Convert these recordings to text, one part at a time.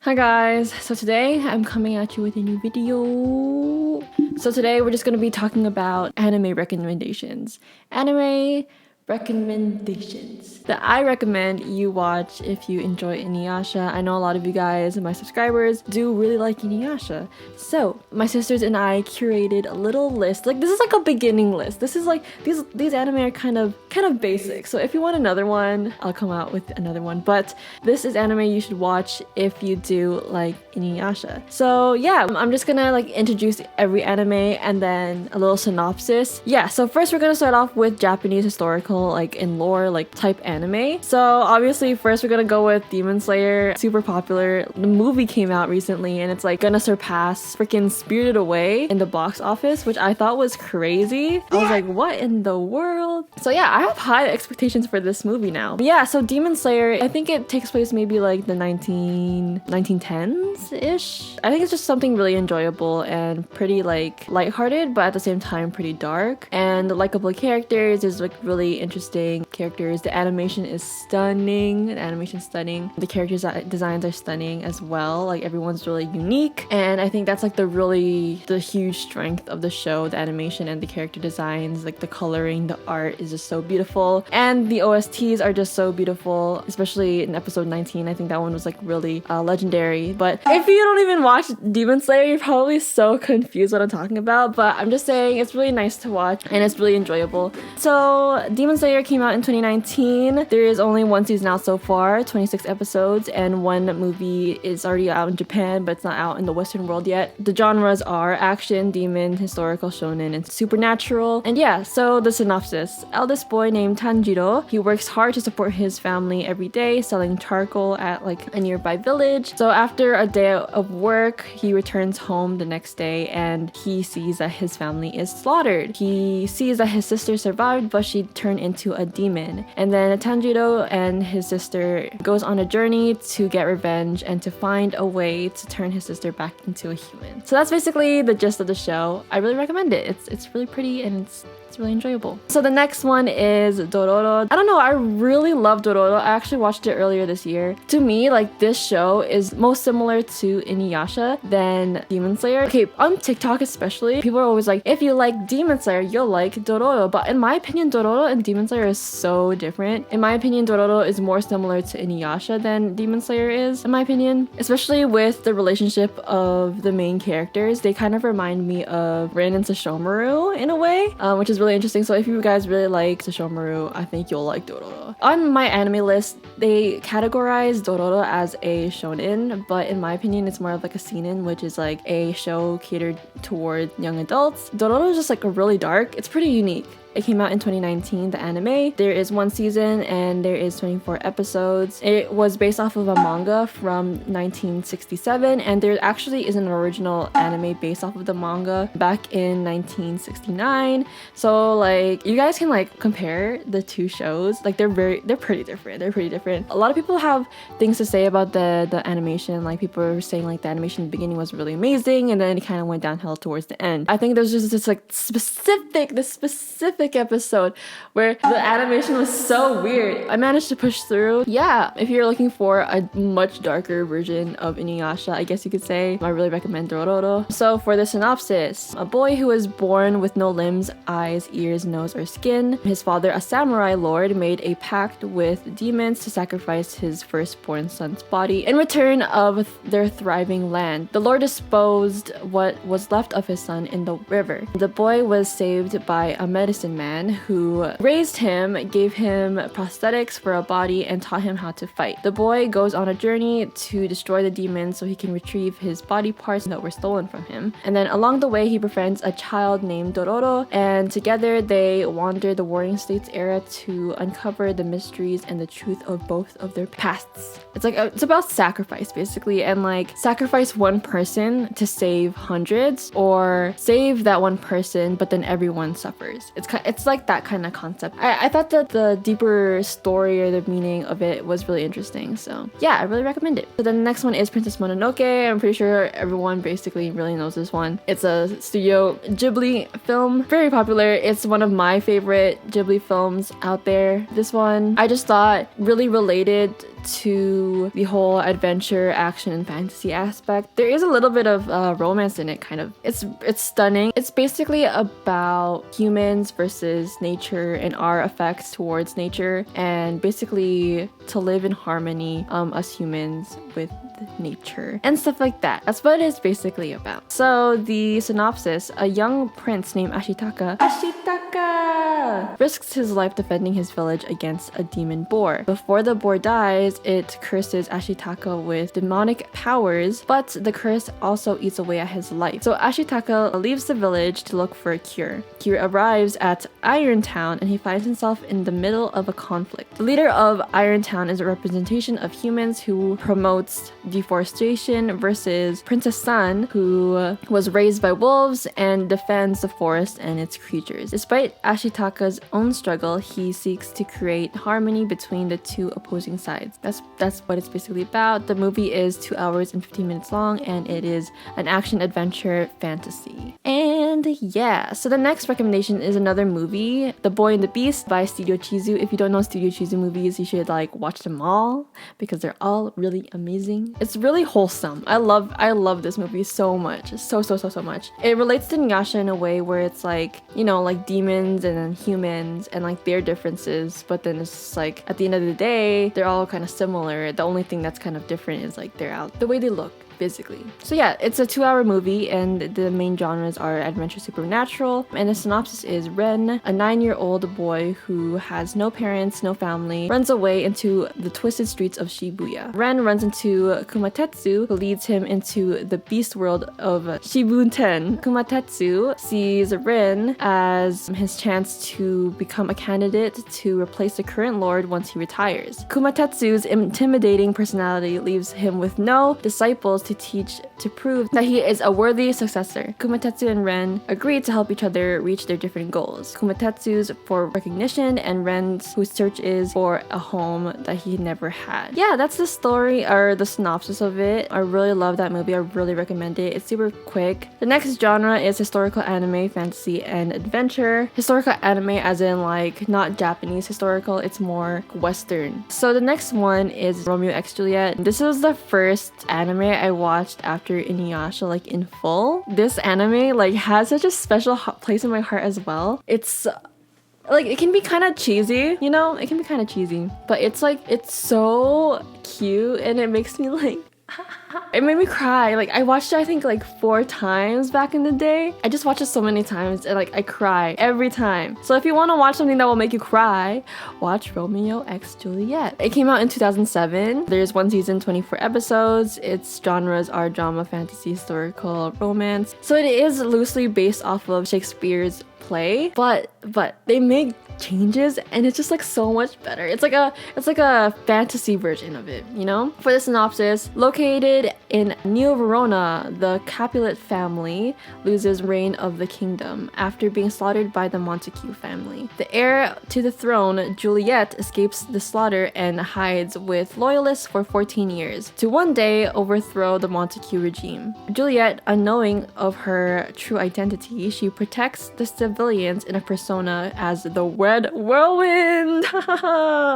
Hi guys, so today I'm coming at you with a new video. So today we're just gonna be talking about anime recommendations. Anime recommendations that I recommend you watch if you enjoy INUYASHA. I know a lot of you guys, my subscribers, do really like INUYASHA. So my sisters and I curated a little list. Like this is like a beginning list. This is like these anime are kind of basic. So if you want another one, I'll come out with another one. But this is anime you should watch if you do like INUYASHA. So yeah, I'm just gonna like introduce every anime and then a little synopsis. Yeah, so first we're gonna start off with Japanese historical, like in lore, like type anime. So obviously first we're gonna go with Demon Slayer, super popular. The movie came out recently and it's like gonna surpass freaking Spirited Away in the box office, which I thought was crazy. I was like, what in the world? So yeah, I have high expectations for this movie now. But yeah, so Demon Slayer, I think it takes place maybe like the 1910s-ish. I think it's just something really enjoyable and pretty like lighthearted, but at the same time pretty dark. And the likable characters is like really interesting characters. The animation is stunning. The characters designs are stunning as well. Like everyone's really unique, and I think that's like the huge strength of the show. The animation and the character designs, like the coloring, the art is just so beautiful, and the OSTs are just so beautiful, especially in episode 19. I think that one was like really legendary. But if you don't even watch Demon Slayer, you're probably so confused what I'm talking about, but I'm just saying it's really nice to watch and it's really enjoyable. So Demon Slayer came out in 2019. There is only one season out so far, 26 episodes, and one movie is already out in Japan, but it's not out in the Western world yet. The genres are action, demon, historical, shonen, and supernatural. And yeah, so the synopsis. Eldest boy named Tanjiro, he works hard to support his family every day, selling charcoal at like a nearby village. So after a day of work, he returns home the next day and he sees that his family is slaughtered. He sees that his sister survived, but she turned into a demon. And then Tanjiro and his sister goes on a journey to get revenge and to find a way to turn his sister back into a human. So that's basically the gist of the show. I really recommend it. It's really pretty and it's really enjoyable. So the next one is Dororo. I don't know, I really love Dororo. I actually watched it earlier this year. To me, like this show is most similar to INUYASHA than Demon Slayer. Okay, on TikTok especially, people are always like, if you like Demon Slayer, you'll like Dororo. But in my opinion, Dororo and Demon Slayer is so different. In my opinion, Dororo is more similar to INUYASHA than Demon Slayer is, in my opinion. Especially with the relationship of the main characters. They kind of remind me of Rin and Sesshomaru in a way, which is really interesting. So if you guys really like Sesshomaru, I think you'll like Dororo. On my anime list, they categorize Dororo as a shonen, but in my opinion, it's more of like a seinen, which is like a show catered toward young adults. Dororo is just like a really dark. It's pretty unique. It came out in 2019, the anime. There is one season and there is 24 episodes. It was based off of a manga from 1967, and there actually is an original anime based off of the manga back in 1969. So like you guys can like compare the two shows. Like they're pretty different. A lot of people have things to say about the animation. Like people were saying like the animation in the beginning was really amazing and then it kind of went downhill towards the end. I think there's just this like specific episode where the animation was so weird. I managed to push through. Yeah, if you're looking for a much darker version of INUYASHA, I guess you could say, I really recommend Dororo. So for the synopsis, a boy who was born with no limbs, eyes, ears, nose, or skin. His father, a samurai lord, made a pact with demons to sacrifice his firstborn son's body in return of their thriving land. The lord disposed what was left of his son in the river. The boy was saved by a medicine man who raised him, gave him prosthetics for a body, and taught him how to fight. The boy goes on a journey to destroy the demons so he can retrieve his body parts that were stolen from him. And then along the way, he befriends a child named Dororo, and together they wander the Warring States era to uncover the mysteries and the truth of both of their pasts. It's about sacrifice basically, and like sacrifice one person to save hundreds, or save that one person but then everyone suffers. It's like that kind of concept. I thought that the deeper story or the meaning of it was really interesting. So yeah, I really recommend it. So the next one is Princess Mononoke. I'm pretty sure everyone basically really knows this one. It's a Studio Ghibli film. Very popular. It's one of my favorite Ghibli films out there. This one I just thought really related to the whole adventure, action, and fantasy aspect. There is a little bit of romance in it, kind of. It's stunning. It's basically about humans versus nature and our effects towards nature, and basically to live in harmony, us humans with nature and stuff like that. That's what it's basically about. So the synopsis: a young prince named Ashitaka risks his life defending his village against a demon boar. Before the boar dies, it curses Ashitaka with demonic powers, but the curse also eats away at his life. So Ashitaka leaves the village to look for a cure. He arrives at Iron Town and he finds himself in the middle of a conflict. The leader of Iron Town is a representation of humans who promotes deforestation versus Princess Sun, who was raised by wolves and defends the forest and its creatures. Despite Ashitaka's own struggle, he seeks to create harmony between the two opposing sides. That's what it's basically about. The movie is 2 hours and 15 minutes long, and it is an action adventure fantasy. And yeah, so the next recommendation is another movie, The Boy and the Beast by Studio Chizu. If you don't know Studio Chizu movies, you should watch them all because they're all really amazing. It's really wholesome. I love this movie so much. So much. It relates to INUYASHA in a way where it's demons and then humans and their differences, but then it's at the end of the day, they're all kind of similar. The only thing that's kind of different is they're out the way they look. Physically. So yeah, it's a 2-hour movie and the main genres are adventure, supernatural, and the synopsis is Ren, a 9-year-old boy who has no parents, no family, runs away into the twisted streets of Shibuya. Ren runs into Kumatetsu, who leads him into the beast world of Shibuten. Kumatetsu sees Ren as his chance to become a candidate to replace the current lord once he retires. Kumatetsu's intimidating personality leaves him with no disciples to prove that he is a worthy successor. Kumatetsu and Ren agree to help each other reach their different goals. Kumatetsu's for recognition and Ren's whose search is for a home that he never had. Yeah, that's the story or the synopsis of it. I really love that movie. I really recommend it. It's super quick. The next genre is historical anime, fantasy, and adventure. Historical anime as in not Japanese historical, it's more Western. So the next one is Romeo x Juliet. This was the first anime I watched after INUYASHA in full. This anime has such a special place in my heart as well. It's it can be kind of cheesy, it can be kind of cheesy, but it's so cute and it makes me it made me cry. I watched it I think 4 times back in the day. I just watched it so many times and I cry every time. So if you want to watch something that will make you cry, watch Romeo x Juliet. It came out in 2007. There's 1 season, 24 episodes. Its genres are drama, fantasy, historical, romance. So it is loosely based off of Shakespeare's play, but they make changes and it's just so much better. It's like a fantasy version of it, For the synopsis, located in New Verona, the Capulet family loses reign of the kingdom after being slaughtered by the Montague family. The heir to the throne, Juliet, escapes the slaughter and hides with loyalists for 14 years to one day overthrow the Montague regime. Juliet, unknowing of her true identity, she protects the civilians in a persona as the Red Whirlwind.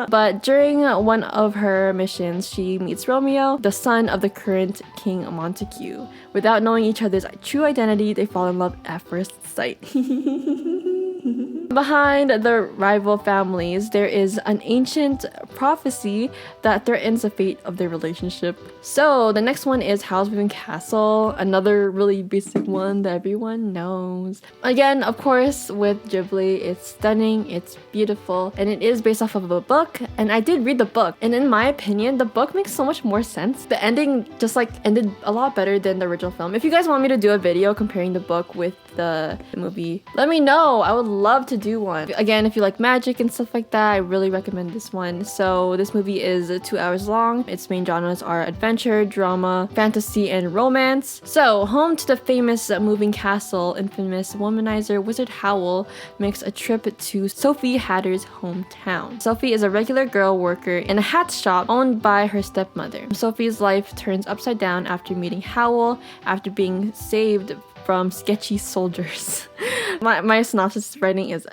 But during one of her missions, she meets Romeo, the son of the current King Montague. Without knowing each other's true identity, they fall in love at first sight. Behind the rival families, there is an ancient prophecy that threatens the fate of their relationship. So the next one is Howl's Moving Castle, another really basic one that everyone knows. Again, of course, with Ghibli, it's stunning, it's beautiful, and it is based off of a book. And I did read the book, and in my opinion, the book makes so much more sense. The ending just ended a lot better than the original film. If you guys want me to do a video comparing the book with the movie, let me know. I would love to do one. Again, if you like magic and stuff like that, I really recommend this one. So this movie is 2 hours long. Its main genres are adventure, drama, fantasy, and romance. So home to the famous moving castle, infamous womanizer Wizard Howl makes a trip to Sophie Hatter's hometown. Sophie is a regular girl worker in a hat shop owned by her stepmother. Sophie's life turns upside down after meeting Howl after being saved from sketchy soldiers. My synopsis writing is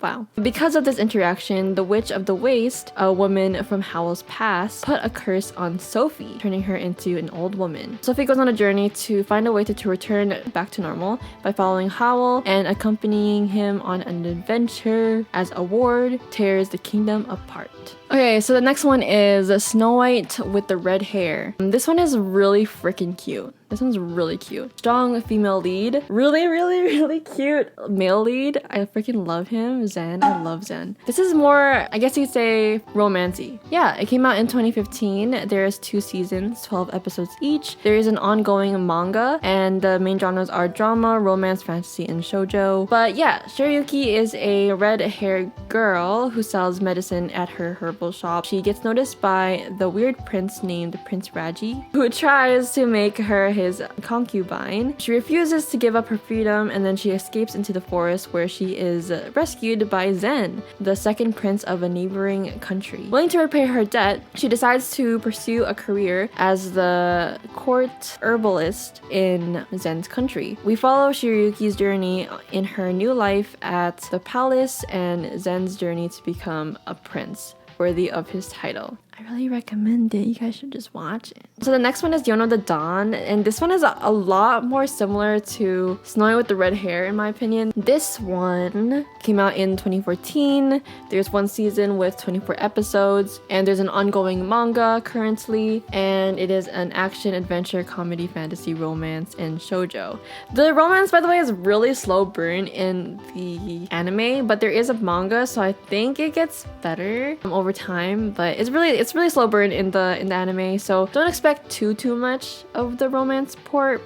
Wow. Because of this interaction, the Witch of the Waste, a woman from Howl's past, put a curse on Sophie, turning her into an old woman. Sophie goes on a journey to find a way to return back to normal by following Howl and accompanying him on an adventure as a ward tears the kingdom apart. Okay, so the next one is Snow White with the red hair. This one is really freaking cute. This one's really cute. Strong female lead. Really cute male lead. I freaking love him. Zen. I love Zen. This is more, I guess you'd say, romancy. Yeah, it came out in 2015. There's 2 seasons, 12 episodes each. There is an ongoing manga, and the main genres are drama, romance, fantasy, and shoujo. But yeah, Shirayuki is a red-haired girl who sells medicine at her herbal shop. She gets noticed by the weird prince named Prince Raji, who tries to make her his concubine. She refuses to give up her freedom, and then she escapes into the forest where she is rescued by Zen, the second prince of a neighboring country. Willing to repay her debt, she decides to pursue a career as the court herbalist in Zen's country. We follow Shirayuki's journey in her new life at the palace and Zen's journey to become a prince worthy of his title. I really recommend it. You guys should just watch it. So the next one is Yona the Dawn, and this one is a lot more similar to Snow White with the red hair in my opinion. This one came out in 2014. There's 1 season with 24 episodes, and there's an ongoing manga currently, and it is an action, adventure, comedy, fantasy, romance, and shoujo. The romance, by the way, is really slow burn in the anime, but there is a manga, so I think it gets better over time, but it's really slow burn in the anime, so don't expect too much of the romance part,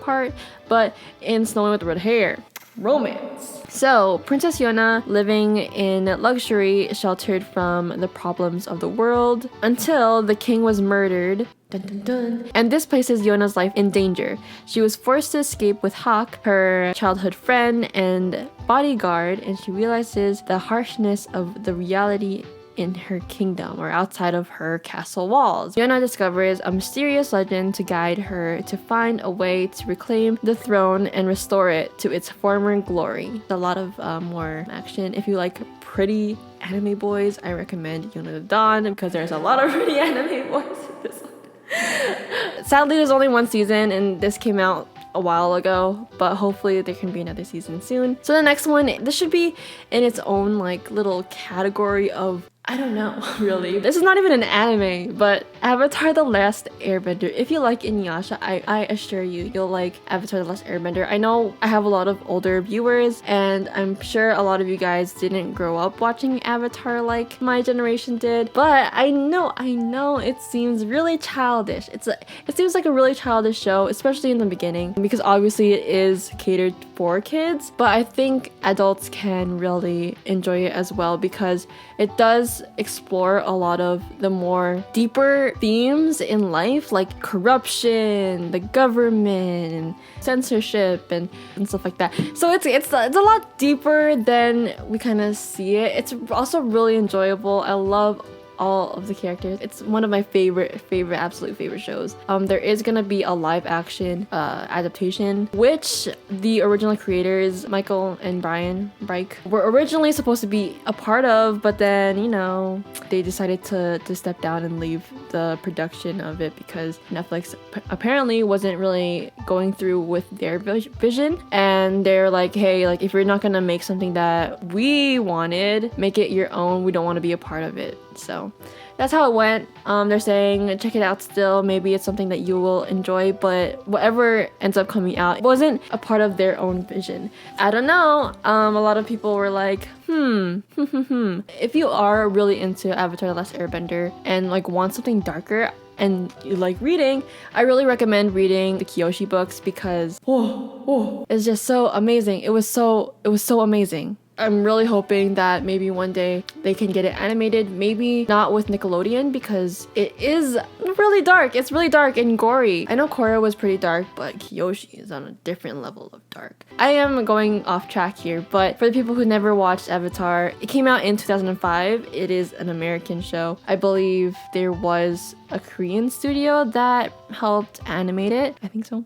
but in Snow White with red hair, romance. So, Princess Yona living in luxury, sheltered from the problems of the world, until the king was murdered. Dun, dun, dun. And this places Yona's life in danger. She was forced to escape with Hawk, her childhood friend and bodyguard, and she realizes the harshness of the reality in her kingdom or outside of her castle walls. Yona discovers a mysterious legend to guide her to find a way to reclaim the throne and restore it to its former glory. A lot of more action. If you like pretty anime boys, I recommend Yona the Dawn because there's a lot of pretty anime boys in this one. Sadly, there's only 1 season and this came out a while ago, but hopefully there can be another season soon. So the next one, this should be in its own like little category of, I don't know, really. This is not even an anime, but Avatar: The Last Airbender. If you like INUYASHA, I assure you, you'll like Avatar: The Last Airbender. I know I have a lot of older viewers, and I'm sure a lot of you guys didn't grow up watching Avatar like my generation did, but I know it seems really childish. It seems like a really childish show, especially in the beginning, because obviously it is catered for kids, but I think adults can really enjoy it as well because it does explore a lot of the more deeper themes in life, like corruption, the government, and censorship, and stuff like that. So it's a lot deeper than we kind of see it. It's also really enjoyable. I love all of the characters. It's one of my absolute favorite shows. There is gonna be a live action adaptation, which the original creators, Michael and Brian Reich, were originally supposed to be a part of, but then, you know, they decided to step down and leave the production of it because Netflix apparently wasn't really going through with their vision, and they're like, hey, like if you're not gonna make something that we wanted, make it your own. We don't want to be a part of it. So that's how it went. They're saying check it out still. Maybe it's something that you will enjoy, but whatever ends up coming out, it wasn't a part of their own vision. I don't know. A lot of people were like, If you are really into Avatar: The Last Airbender and like want something darker and you like reading, I really recommend reading the Kyoshi books because it's just so amazing. It was so amazing. I'm really hoping that maybe one day they can get it animated, maybe not with Nickelodeon because it is really dark. It's really dark and gory. I know Korra was pretty dark, but Kyoshi is on a different level of dark. I am going off track here, but for the people who never watched Avatar, it came out in 2005. It is an American show. I believe there was a Korean studio that helped animate it. I think so.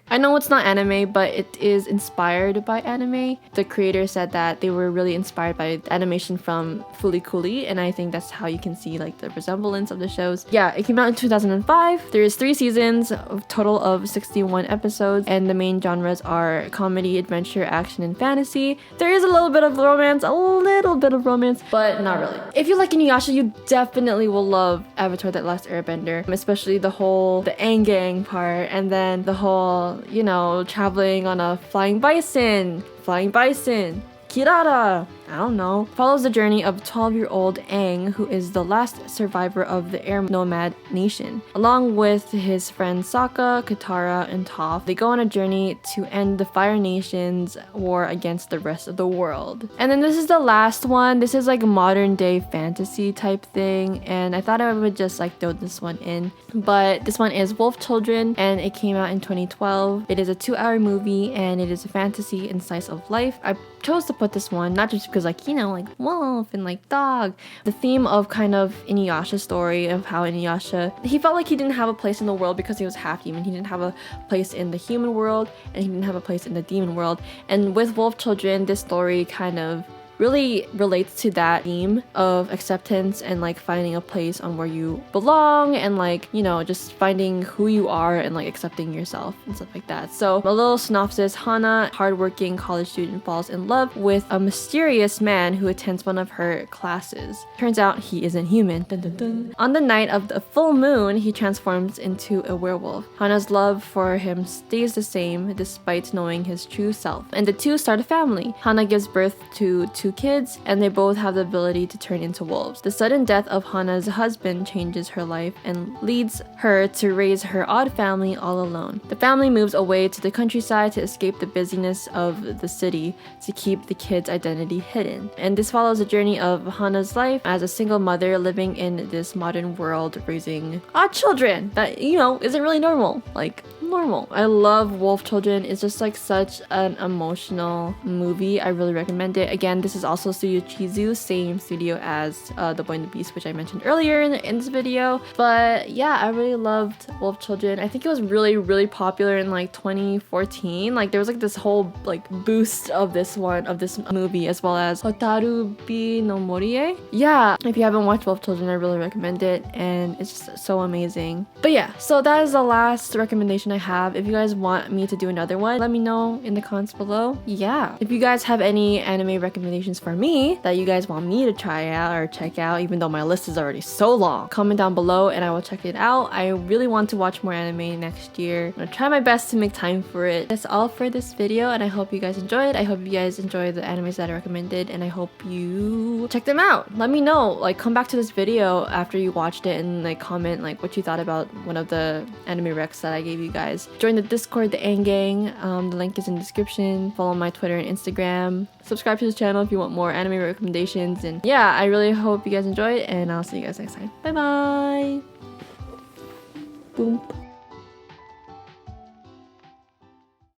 I know it's not anime, but it is inspired by anime. The creator said that they were really inspired by the animation from Fooly Cooly, and I think that's how you can see like the resemblance of the shows. Yeah, it came out in 2005. There's 3 seasons, a total of 61 episodes, and the main genres are comedy, adventure, action, and fantasy. There is a little bit of romance, but not really. If you like INUYASHA, you definitely will love Avatar: The Last Airbender, especially the Aang gang part, and then the whole, you know, traveling on a flying bison, Kirara, I don't know, follows the journey of 12-year-old Aang, who is the last survivor of the air nomad nation. Along with his friends Sokka, Katara, and Toph, they go on a journey to end the Fire Nation's war against the rest of the world. And then this is the last one. This is like a modern day fantasy type thing, and I thought I would just like throw this one in. But this one is Wolf Children, and it came out in 2012. It is a 2-hour movie, and it is a fantasy and slice of life. I chose to put this one not just because, like, you know, like wolf and like dog. The theme of kind of INUYASHA's story of how INUYASHA, he felt like he didn't have a place in the world because he was half human. He didn't have a place in the human world, and he didn't have a place in the demon world. And with Wolf Children, this story kind of really relates to that theme of acceptance and like finding a place on where you belong, and like, you know, just finding who you are and like accepting yourself and stuff like that. So a little synopsis: Hana, hardworking college student, falls in love with a mysterious man who attends one of her classes. Turns out he isn't human. Dun, dun, dun. On the night of the full moon, he transforms into a werewolf. Hana's love for him stays the same despite knowing his true self, and the two start a family. Hana gives birth to 2 kids, and they both have the ability to turn into wolves. The sudden death of Hana's husband changes her life and leads her to raise her odd family all alone. The family moves away to the countryside to escape the busyness of the city to keep the kids' identity hidden. And this follows the journey of Hana's life as a single mother living in this modern world, raising odd children that, you know, isn't really normal. Like, normal. I love Wolf Children. It's just like such an emotional movie. I really recommend it. Again, this is also Studio Chizu, same studio as The Boy and the Beast, which I mentioned earlier in this video. But yeah, I really loved Wolf Children. I think it was really popular in like 2014. Like there was like this whole like boost of this movie, as well as Hotarubi no Morie. Yeah, if you haven't watched Wolf Children, I really recommend it, and it's just so amazing. But yeah, so that is the last recommendation I have. If you guys want me to do another one, let me know in the comments below. Yeah, if you guys have any anime recommendations for me that you guys want me to try out or check out, even though my list is already so long, comment down below and I will check it out. I really want to watch more anime next year. I'm gonna try my best to make time for it. That's all for this video, and I hope you guys enjoyed. I hope you guys enjoyed the animes that I recommended, and I hope you check them out. Let me know, like, come back to this video after you watched it and like comment like what you thought about one of the anime recs that I gave you guys. Join the Discord, the Aang Gang. The link is in the description. Follow my Twitter and Instagram. Subscribe to this channel if you want more anime recommendations. And yeah, I really hope you guys enjoyed, and I'll see you guys next time. Bye bye. Boom.